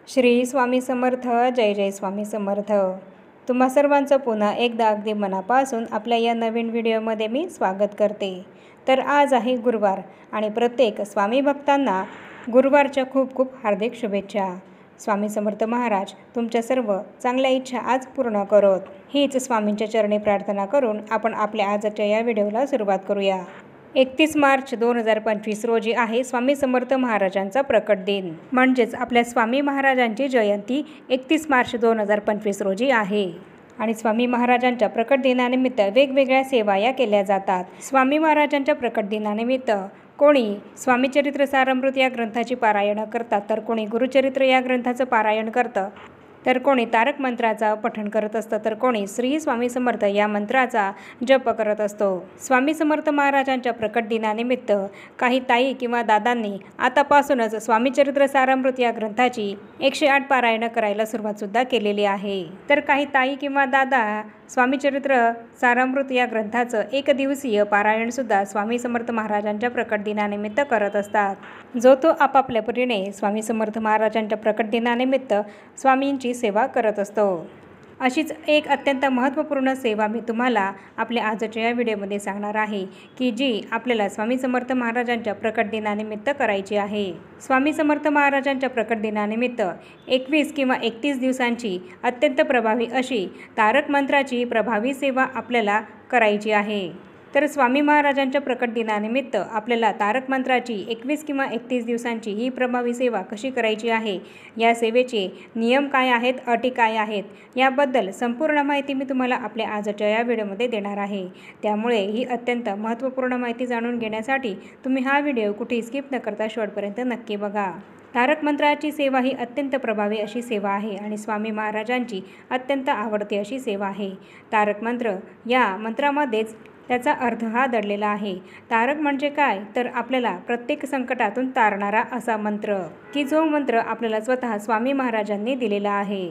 श्री स्वामी समर्थ. जय जय स्वामी समर्थ. तुम्हा सर्वांचं पुन्हा एकदा अगदी मनापासून आपल्या या नवीन व्हिडिओमध्ये मी स्वागत करते. तर आज आहे गुरुवार आणि प्रत्येक स्वामी भक्तांना गुरुवारच्या खूप खूप हार्दिक शुभेच्छा. स्वामी समर्थ महाराज तुमच्या सर्व चांगल्या इच्छा आज पूर्ण करोत, हीच स्वामींच्या चरणी प्रार्थना करून आपण आपल्या आजच्या या व्हिडिओला सुरुवात करूया. 31 मार्च 2025 रोजी आहे स्वामी समर्थ महाराजांचा प्रकट दिन, म्हणजेच आपल्या स्वामी महाराजांची जयंती 31 मार्च 2025 रोजी आहे. आणि स्वामी महाराजांच्या प्रकट दिनानिमित्त वेगवेगळ्या सेवा या केल्या जातात. स्वामी महाराजांच्या प्रकट दिनानिमित्त कोणी स्वामीचरित्र सारामृत या ग्रंथाची पारायण करतात, तर कोणी गुरुचरित्र या ग्रंथाचं पारायण करतं, तर कोणी तारक मंत्राचा पठण करत असतं, तर कोणी श्री स्वामी समर्थ या मंत्राचा जप करत असतो. स्वामी समर्थ महाराजांच्या प्रकट दिनानिमित्त काही ताई किंवा दादांनी आतापासूनच स्वामीचरित्र सारामृत या ग्रंथाची 108 पारायण करायला सुरुवातसुद्धा केलेली आहे. तर काही ताई किंवा दादा स्वामीचरित्र सारामृत या ग्रंथाचं 1 दिवसीय पारायणसुद्धा स्वामी समर्थ महाराजांच्या प्रकट दिनानिमित्त करत असतात. जो तो आपापल्या परीने स्वामी समर्थ महाराजांच्या प्रकट दिनानिमित्त स्वामींची सेवा करत असतो. अशीच एक अत्यंत महत्त्वपूर्ण सेवा मी तुम्हाला आपल्या आजच्या या व्हिडिओमध्ये सांगणार आहे, की जी आपल्याला स्वामी समर्थ महाराजांच्या प्रकट दिनानिमित्त करायची आहे. स्वामी समर्थ महाराजांच्या प्रकट दिनानिमित्त 21 किंवा 31 दिवसांची अत्यंत प्रभावी अशी तारक मंत्राची प्रभावी सेवा आपल्याला करायची आहे. तर स्वामी महाराजांच्या प्रकट दिनानिमित्त आपल्याला तारक मंत्राची 21 किंवा 31 दिवसांची ही प्रभावी सेवा कशी करायची आहे, या सेवेचे नियम काय आहेत, अटी काय आहेत, याबद्दल संपूर्ण माहिती मी तुम्हाला आपल्या आजच्या या व्हिडिओमध्ये देणार आहे. त्यामुळे ही अत्यंत महत्त्वपूर्ण माहिती जाणून घेण्यासाठी तुम्ही हा व्हिडिओ कुठेही स्किप न करता शेवटपर्यंत नक्की बघा. तारक मंत्राची सेवा ही अत्यंत प्रभावी अशी सेवा आहे आणि स्वामी महाराजांची अत्यंत आवडती अशी सेवा आहे. तारक मंत्र या मंत्रामध्येच त्याचा अर्थ हा दडलेला आहे. तारक म्हणजे काय, तर आपल्याला प्रत्येक संकटातून तारणारा असा मंत्र, की जो मंत्र आपल्याला स्वतः स्वामी महाराजांनी दिलेला आहे.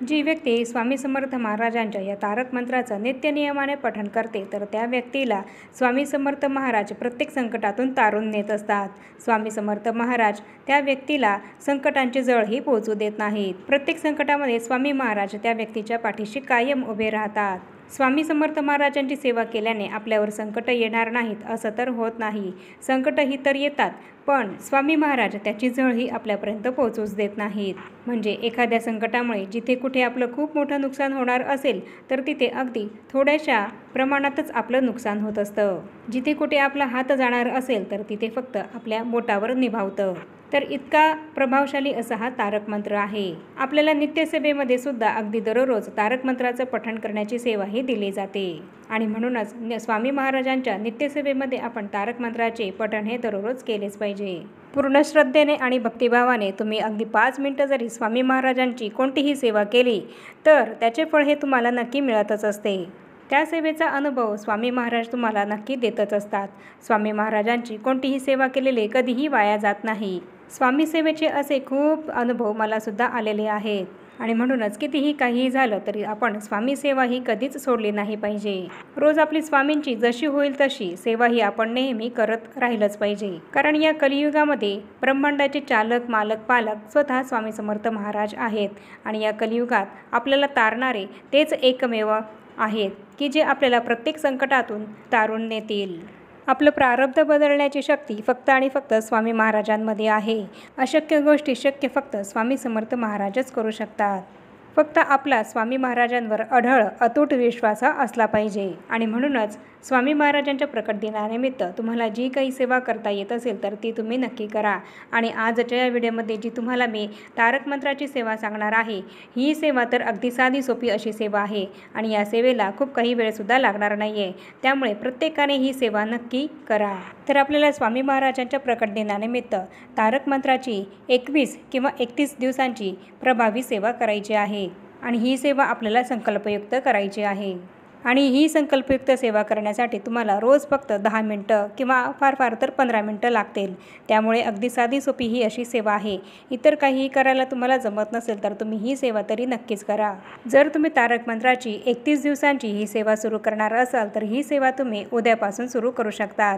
जी व्यक्ती स्वामी समर्थ महाराजांच्या या तारक मंत्राचं नित्यनियमाने पठण करते, तर त्या व्यक्तीला स्वामी समर्थ महाराज प्रत्येक संकटातून तारून नेत असतात. स्वामी समर्थ महाराज त्या व्यक्तीला संकटांची जळही पोहोचू देत नाहीत. प्रत्येक संकटामध्ये स्वामी महाराज त्या व्यक्तीच्या पाठीशी कायम उभे राहतात. स्वामी समर्थ महाराजांची सेवा केल्याने आपल्यावर संकट येणार नाहीत असं तर होत नाही. संकटही तर येतात, पण स्वामी महाराज त्याची झळही आपल्यापर्यंत पोहोचूच देत नाहीत. म्हणजे एखाद्या संकटामुळे जिथे कुठे आपलं खूप मोठं नुकसान होणार असेल, तर तिथे अगदी थोड्याशा प्रमाणातच आपलं नुकसान होत असतं. जिथे कुठे आपला हात जाणार असेल, तर तिथे फक्त आपल्या बोटावर निभावतं. तर इतका प्रभावशाली असा हा तारक मंत्र आहे. आपल्याला नित्यसेवेमध्ये सुद्धा अगदी दररोज तारक मंत्राचं पठण करण्याची सेवाही दिली जाते. आणि म्हणूनच स्वामी महाराजांच्या नित्यसेवेमध्ये आपण तारक मंत्राचे पठण हे दररोज केलेच पाहिजे. पूर्ण श्रद्धेने आणि भक्तिभावाने तुम्ही अगदी 5 मिनिटं जरी स्वामी महाराजांची कोणतीही सेवा केली, तर त्याचे फळ हे तुम्हाला नक्की मिळतच असते. त्या सेवेचा अनुभव स्वामी महाराज तुम्हाला नक्की देतच असतात. स्वामी महाराजांची कोणतीही सेवा केलेली कधीही वाया जात नाही. स्वामी सेवेचे असे खूप अनुभव मलासुद्धा आलेले आहेत. आणि म्हणूनच कितीही काहीही झालं तरी आपण स्वामी सेवा ही कधीच सोडली नाही पाहिजे. रोज आपली स्वामींची जशी होईल तशी सेवा ही आपण नेहमी करत राहिलंच पाहिजे. कारण या कलियुगामध्ये ब्रह्मांडाचे चालक, मालक, पालक स्वतः स्वामी समर्थ महाराज आहेत. आणि या कलियुगात आपल्याला तारणारे तेच एकमेव आहेत, की जे आपल्याला प्रत्येक संकटातून तारून नेतील. आपलं प्रारब्ध बदलण्याची शक्ती फक्त आणि फक्त स्वामी महाराजांमध्ये आहे. अशक्य गोष्टी शक्य फक्त स्वामी समर्थ महाराजच करू शकतात. फक्त आपला स्वामी महाराजांवर अढळ अतूट विश्वास असला पाहिजे. आणि म्हणूनच स्वामी महाराजांच्या प्रकट दिनानिमित्त तुम्हाला जी काही सेवा करता येत असेल, तर ती तुम्ही नक्की करा. आणि आजच्या या व्हिडिओमध्ये जी तुम्हाला मी तारक मंत्राची सेवा सांगणार आहे, ही सेवा तर अगदी साधी सोपी अशी सेवा आहे. आणि या सेवेला खूप काही वेळसुद्धा लागणार नाही आहे. त्यामुळे प्रत्येकाने ही सेवा नक्की करा. तर आपल्याला स्वामी महाराजांच्या प्रकट दिनानिमित्त तारक मंत्राची 21 किंवा 31 दिवसांची प्रभावी सेवा करायची आहे. आणि ही सेवा आपल्याला संकल्पयुक्त करायची आहे. आणि ही संकल्पयुक्त सेवा करण्यासाठी तुम्हाला रोज फक्त 10 मिनटं किंवा फार फार तर 15 मिनटं लागतील. त्यामुळे अगदी साधी सोपी ही अशी सेवा आहे. इतर काहीही करायला तुम्हाला जमत नसेल, तर तुम्ही ही सेवा तरी नक्कीच करा. जर तुम्ही तारक मंत्राची 31 दिवसांची ही सेवा सुरू करणार असाल, तर ही सेवा तुम्ही उद्यापासून सुरू करू शकतात.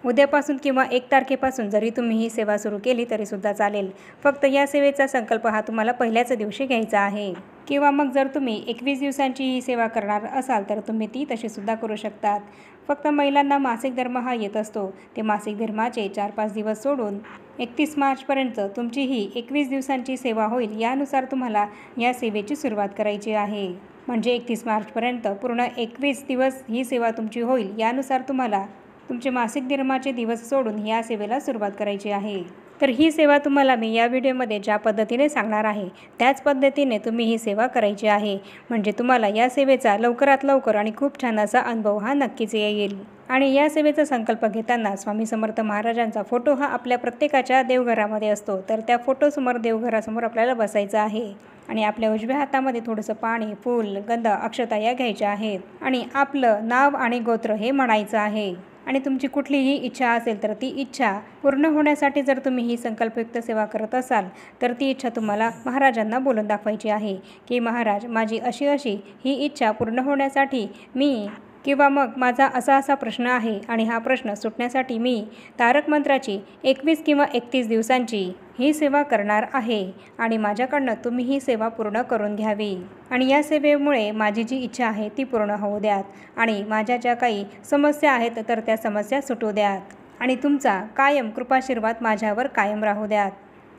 उद्यापासून किंवा 1 तारखेपासून जरी तुम्ही ही सेवा सुरू केली तरीसुद्धा चालेल. फक्त या सेवेचा संकल्प हा तुम्हाला पहिल्याच दिवशी घ्यायचा आहे. किंवा मग जर तुम्ही 21 दिवसांची ही सेवा करणार असाल तर तुम्ही ती तशीसुद्धा करू शकतात. फक्त महिलांना मासिक धर्म हा येत असतो. ते मासिक धर्माचे 4-5 दिवस सोडून 31 मार्चपर्यंत तुमची ही 21 दिवसांची सेवा होईल. यानुसार तुम्हाला या सेवेची सुरुवात करायची आहे. म्हणजे 31 मार्चपर्यंत पूर्ण 21 दिवस ही सेवा तुमची होईल. यानुसार तुम्हाला तुमचे मासिक धर्माचे दिवस सोडून या सेवेला सुरुवात करायची आहे. तर ही सेवा तुम्हाला मी या व्हिडिओमध्ये ज्या पद्धतीने सांगणार आहे त्याच पद्धतीने तुम्ही ही सेवा करायची आहे. म्हणजे तुम्हाला या सेवेचा लवकरात लवकर आणि खूप छान असा अनुभव हा नक्कीच येईल. आणि या सेवेचा संकल्प घेताना स्वामी समर्थ महाराजांचा फोटो हा आपल्या प्रत्येकाच्या देवघरामध्ये असतो. तर त्या फोटोसमोर देवघरासमोर आपल्याला बसायचं आहे. आणि आपल्या उजव्या हातामध्ये थोडंसं पाणी, फूल, गंध, अक्षता या घ्यायच्या आहेत. आणि आपलं नाव आणि गोत्र हे म्हणायचं आहे. आणि तुमची कुठलीही इच्छा असेल तर ती इच्छा पूर्ण होण्यासाठी जर तुम्ही ही संकल्पयुक्त सेवा करत असाल तर ती इच्छा तुम्हाला महाराजांना बोलून दाखवायची आहे की महाराज, माझी अशी अशी ही इच्छा पूर्ण होण्यासाठी मी किंवा मग माझा असा असा प्रश्न आहे आणि हा प्रश्न सुटण्यासाठी मी तारक मंत्राची 21 किंवा 31 दिवसांची ही सेवा करणार आहे आणि माझ्याकडनं तुम्ही ही सेवा पूर्ण करून घ्यावी. आणि या सेवेमुळे माझी जी इच्छा आहे ती पूर्ण होऊ द्यात आणि माझ्या ज्या काही समस्या आहेत तर त्या समस्या सुटू द्यात आणि तुमचा कायम कृपाशीर्वाद माझ्यावर कायम राहू द्यात.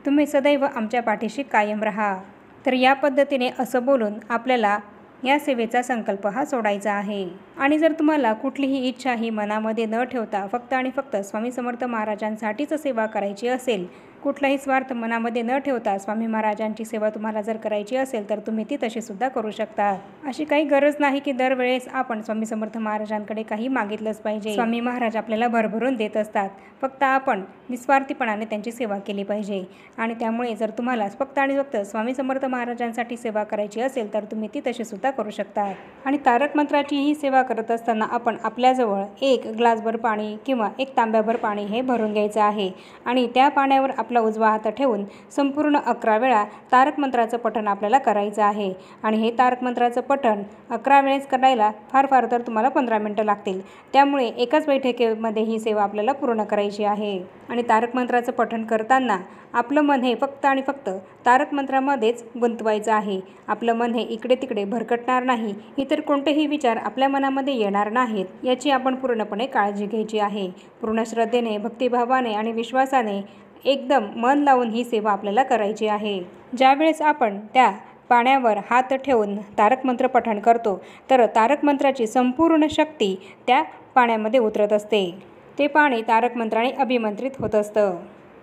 तुम्ही सदैव आमच्या पाठीशी कायम राहा. तर या पद्धतीने असं बोलून आपल्याला या सेवेचा संकल्प हा सोडायचा आहे. आणि जर तुम्हाला कुठलीही इच्छा ही मनामध्ये न ठेवता फक्त आणि फक्त स्वामी समर्थ महाराजांसाठीच सेवा करायची असेल, कुठलाही स्वार्थ मनामध्ये न ठेवता स्वामी महाराजांची सेवा तुम्हाला जर करायची असेल तर तुम्ही ती तशीसुद्धा करू शकता. अशी काही गरज नाही की दरवेळेस आपण स्वामी समर्थ महाराजांकडे काही मागितलंच पाहिजे. स्वामी महाराज आपल्याला भरभरून देत असतात. फक्त आपण निस्वार्थीपणाने त्यांची सेवा केली पाहिजे. आणि त्यामुळे जर तुम्हाला फक्त आणि फक्त स्वामी समर्थ महाराजांसाठी सेवा करायची असेल तर तुम्ही ती तशीसुद्धा करू शकता. आणि तारक मंत्राची ही सेवा करत असताना आपण आपल्याजवळ 1 ग्लासभर पाणी किंवा 1 तांब्याभर पाणी हे भरून घ्यायचं आहे. आणि त्या पाण्यावर आपला उजवा हात ठेवून संपूर्ण 11 वेळा तारक मंत्राचं पठण आपल्याला करायचं आहे. आणि हे तारक मंत्राचं पठण 11 वेळेस करायला फार फार तर तुम्हाला 15 मिनटं लागतील. त्यामुळे एकाच बैठकीमध्ये ही सेवा आपल्याला पूर्ण करायची आहे. आणि तारक मंत्राचं पठण करताना आपलं मन हे फक्त आणि फक्त तारक मंत्रामध्येच गुंतवायचं आहे. आपलं मन हे इकडे तिकडे भरकटणार नाही. इतर कोणतेही विचार आपल्या मनामध्ये येणार नाहीत याची आपण पूर्णपणे काळजी घ्यायची आहे. पूर्ण श्रद्धेने, भक्तिभावाने आणि विश्वासाने एकदम मन लावून ही सेवा आपल्याला करायची आहे. ज्यावेळेस आपण त्या पाण्यावर हात ठेवून तारक मंत्र पठण करतो तर तारक मंत्राची संपूर्ण शक्ती त्या पाण्यामध्ये उतरत असते. ते पाणी तारक मंत्राने अभिमंत्रित होत असतं.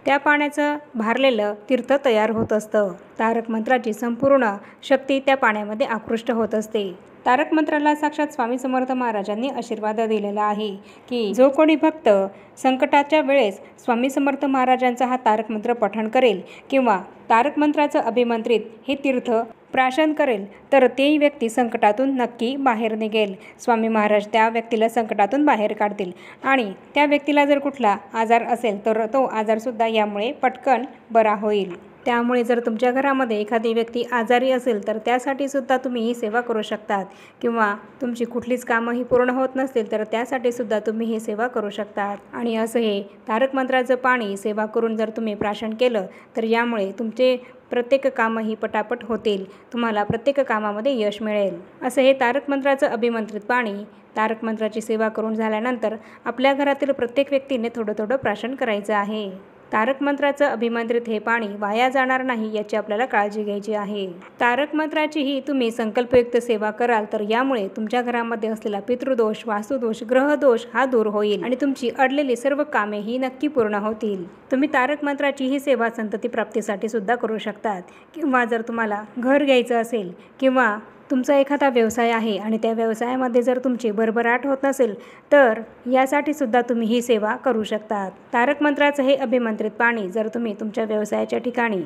त्या पाण्याचं भारलेलं तीर्थ तयार होत असतं. तारक मंत्राची संपूर्ण शक्ती त्या पाण्यामध्ये आकृष्ट होत असते. तारक मंत्राला साक्षात स्वामी समर्थ महाराजांनी आशीर्वाद दिलेला आहे की जो कोणी भक्त संकटाच्या वेळेस स्वामी समर्थ महाराजांचा हा तारक मंत्र पठण करेल किंवा तारक मंत्राचं अभिमंत्रित हे तीर्थ प्राशन करेल तर तेही व्यक्ती संकटातून नक्की बाहेर निघेल. स्वामी महाराज त्या व्यक्तीला संकटातून बाहेर काढतील. आणि त्या व्यक्तीला जर कुठला आजार असेल तर तो आजारसुद्धा यामुळे पटकन बरा होईल. त्यामुळे जर तुमच्या घरामध्ये एखादी व्यक्ती आजारी असेल तर त्यासाठी सुद्धा तुम्ही ही सेवा करू शकतात. किंवा तुमची कुठलीच कामं ही पूर्ण होत नसतील तर त्यासाठी सुद्धा तुम्ही ही सेवा करू शकतात. आणि असं हे तारक मंत्राचं पाणी सेवा करून जर तुम्ही प्राशन केलं तर यामुळे तुमचे प्रत्येक कामं ही पटापट होतील. तुम्हाला प्रत्येक कामामध्ये यश मिळेल. असं हे तारक मंत्राचं अभिमंत्रित पाणी तारक मंत्राची सेवा करून झाल्यानंतर आपल्या घरातील प्रत्येक व्यक्तीने थोडं थोडं प्राशन करायचं आहे. तारक मंत्राचं अभिमंत्रित हे पाणी वाया जाणार नाही याची आपल्याला काळजी घ्यायची आहे. तारक मंत्राची ही तुम्ही संकल्पयुक्त सेवा कराल तर यामुळे तुमच्या घरामध्ये असलेला पितृदोष, वास्तुदोष, ग्रहदोष हा दूर होईल आणि तुमची अडलेली सर्व कामे ही नक्की पूर्ण होतील. तुम्ही तारक मंत्राची ही सेवा संतती प्राप्तीसाठी सुद्धा करू शकतात. किंवा जर तुम्हाला घर घ्यायचं असेल किंवा तुमचा एखादा व्यवसाय आहे आणि त्या व्यवसायामध्ये जर तुमची भरभराट होत नसेल तर यासाठी सुद्धा तुम्ही ही सेवा करू शकतात. तारक मंत्राचं हे अभिमंत्रित पाणी जर तुम्ही तुमच्या व्यवसायाच्या ठिकाणी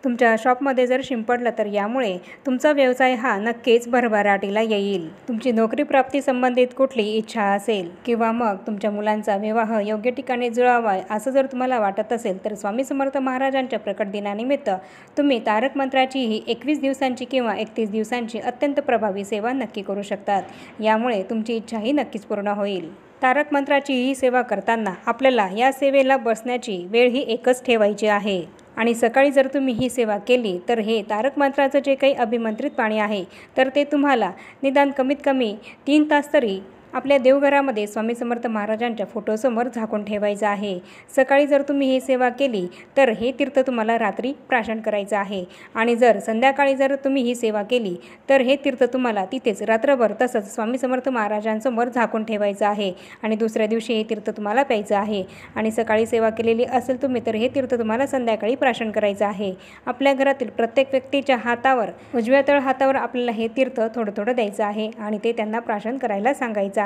तुमच्या शॉपमध्ये जर शिंपडलं तर यामुळे तुमचा व्यवसाय हा नक्कीच भरभराटीला येईल. तुमची नोकरी प्राप्ती संबंधित कुठली इच्छा असेल किंवा मग तुमच्या मुलांचा विवाह योग्य ठिकाणी जुळावा असं जर तुम्हाला वाटत असेल तर स्वामी समर्थ महाराजांच्या प्रकट दिनानिमित्त तुम्ही तारक मंत्राची ही 21 दिवसांची किंवा 31 दिवसांची अत्यंत प्रभावी सेवा नक्की करू शकतात. यामुळे तुमची इच्छा ही नक्कीच पूर्ण होईल. तारक मंत्राची ही सेवा करताना आपल्याला या सेवेला बसण्याची वेळ ही एकच ठेवायची आहे आणि सकाळी जर तुम्ही ही सेवा केली तर हे तारक मंत्राचं जे काही अभिमंत्रित पाणी आहे तर ते तुम्हाला निदान कमीत कमी 3 तास तरी आपल्या देवघरामध्ये स्वामी समर्थ महाराजांच्या फोटोसमोर झाकून ठेवायचं आहे। सकाळी जर तुम्ही ही सेवा केली तर हे तीर्थ तुम्हाला रात्री प्राशन करायचं आहे आणि जर संध्याकाळी जर तुम्ही ही सेवा केली तर हे तीर्थ तुम्हाला तिथेच रात्रभर तसंच स्वामी समर्थ महाराजांसमोर झाकून ठेवायचं आहे आणि दुसऱ्या दिवशी हे तीर्थ तुम्हाला प्यायचं आहे आणि सकाळी सेवा केलेली असेल तुम्ही तर हे तीर्थ तुम्हाला संध्याकाळी प्राशन करायचं आहे। आपल्या घरातील प्रत्येक व्यक्तीच्या हातावर उजव्या तळ हातावर आपल्याला हे तीर्थ थोडं थोडं द्यायचं आहे आणि ते त्यांना प्राशन करायला सांगायचं आहे।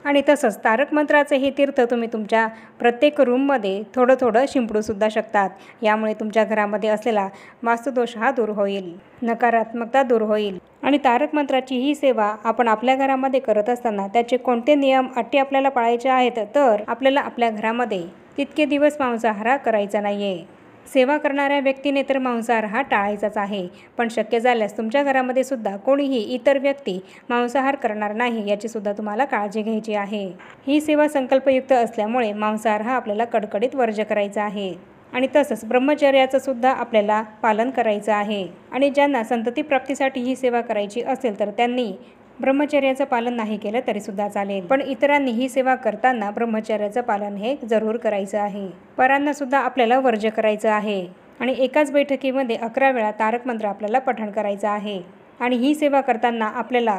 आणि तसंच तारक मंत्राचे हे तीर्थ तुम्ही तुमच्या प्रत्येक रूममध्ये थोडं थोडं शिंपडू सुद्धा शकतात। यामुळे तुमच्या घरामध्ये असलेला वास्तुदोष हा दूर होईल, नकारात्मकता दूर होईल। आणि तारक मंत्राची ही सेवा आपण आपल्या घरामध्ये करत असताना त्याचे कोणते नियम अटी आपल्याला पाळायचे आहेत तर आपल्याला आपल्या घरामध्ये तितके दिवस मांसाहार करायचा नाहीये। सेवा करणाऱ्या व्यक्तीने तर मांसाहार हा टाळायचाच आहे, पण शक्य झाल्यास तुमच्या घरामध्ये सुद्धा कोणीही इतर व्यक्ती मांसाहार करणार नाही याची सुद्धा तुम्हाला काळजी घ्यायची आहे। ही सेवा संकल्पयुक्त असल्यामुळे मांसाहार हा आपल्याला कडकडीत वर्ज्य करायचा आहे आणि तसंच ब्रह्मचर्याचं सुद्धा आपल्याला पालन करायचं आहे। आणि ज्यांना संतती प्राप्तीसाठी ही सेवा करायची असेल तर त्यांनी ब्रह्मचर्याचं पालन नाही केलं तरी सुद्धा चालेल, पण इतरांनी ही सेवा करताना ब्रह्मचर्याचं पालन हे जरूर करायचं आहे। परांना सुद्धा आपल्याला वर्ज्य करायचं आहे आणि एकाच बैठकीमध्ये 11 वेळा तारक मंत्र आपल्याला पठण करायचं आहे। आणि ही सेवा करताना आपल्याला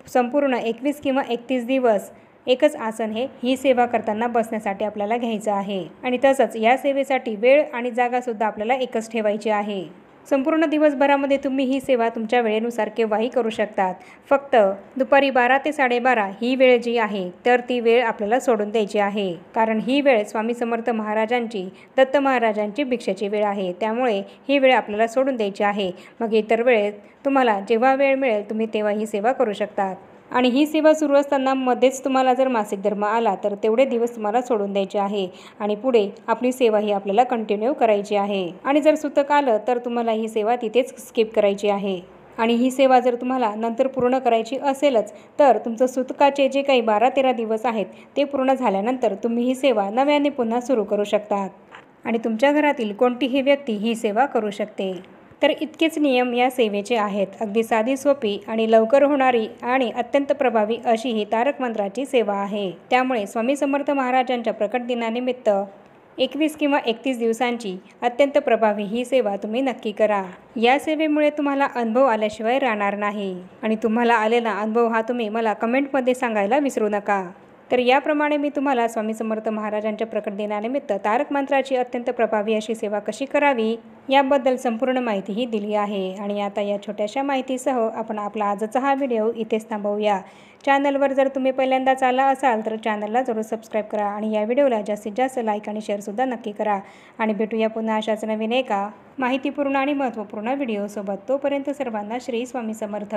संपूर्ण 21 किंवा 31 दिवस एकच आसन ही सेवा करताना बसण्यासाठी आपल्याला घ्यायचं आहे आणि तसंच या सेवेसाठी वेळ आणि जागासुद्धा आपल्याला एकच ठेवायची आहे। संपूर्ण दिवसभरामध्ये तुम्ही ही सेवा तुमच्या वेळेनुसार केव्हाही करू शकतात। फक्त दुपारी 12 ते 12:30 ही वेळ जी आहे तर ती वेळ आपल्याला सोडून द्यायची आहे, कारण ही वेळ स्वामी समर्थ महाराजांची, दत्त महाराजांची भिक्षेची वेळ आहे। त्यामुळे ही वेळ आपल्याला सोडून द्यायची आहे। मग इतर वेळेत तुम्हाला जेव्हा वेळ मिळेल तुम्ही तेव्हा ही सेवा करू शकतात। आणि ही सेवा सुरू असताना मध्येच तुम्हाला जर मासिक धर्म आला तर तेवढे दिवस तुम्हाला सोडून द्यायचे आहे आणि पुढे आपली सेवा ही आपल्याला कंटिन्यू करायची आहे। आणि जर सुतक आलं तर तुम्हाला ही सेवा तिथेच स्किप करायची आहे। आणि ही सेवा जर तुम्हाला नंतर पूर्ण करायची असेलच तर तुमचं सुतकाचे जे काही 12-13 दिवस आहेत ते पूर्ण झाल्यानंतर तुम्ही ही सेवा नव्याने पुन्हा सुरू करू शकतात आणि तुमच्या घरातील कोणतीही व्यक्ती ही सेवा करू शकते। तर इतकेच नियम या सेवेचे आहेत। अगदी साधी, सोपी आणि लवकर होणारी आणि अत्यंत प्रभावी अशी ही तारक मंत्राची सेवा आहे। त्यामुळे स्वामी समर्थ महाराजांच्या प्रकट दिनानिमित्त 21 किंवा 31 दिवसांची अत्यंत प्रभावी ही सेवा तुम्ही नक्की करा। या सेवेमुळे तुम्हाला अनुभव आल्याशिवाय राहणार नाही आणि तुम्हाला आलेला अनुभव हा तुम्ही मला कमेंटमध्ये सांगायला विसरू नका। तर याप्रमाणे मी तुम्हाला स्वामी समर्थ महाराजांच्या प्रकट दिनानिमित्त तारक मंत्राची अत्यंत प्रभावी अशी सेवा कशी करावी याबद्दल संपूर्ण माहितीही दिली आहे। आणि आता या छोट्याशा माहितीसह आपण आपला आजचा हा व्हिडिओ इथेच थांबवूया। चॅनलवर जर तुम्ही पहिल्यांदाच आला असाल तर चॅनलला जरूर सबस्क्राईब करा आणि या व्हिडिओला जास्तीत जास्त लाईक आणि शेअरसुद्धा नक्की करा। आणि भेटूया पुन्हा अशाच नवीन एका माहितीपूर्ण आणि महत्त्वपूर्ण व्हिडिओसोबत। तोपर्यंत सर्वांना श्री स्वामी समर्थ।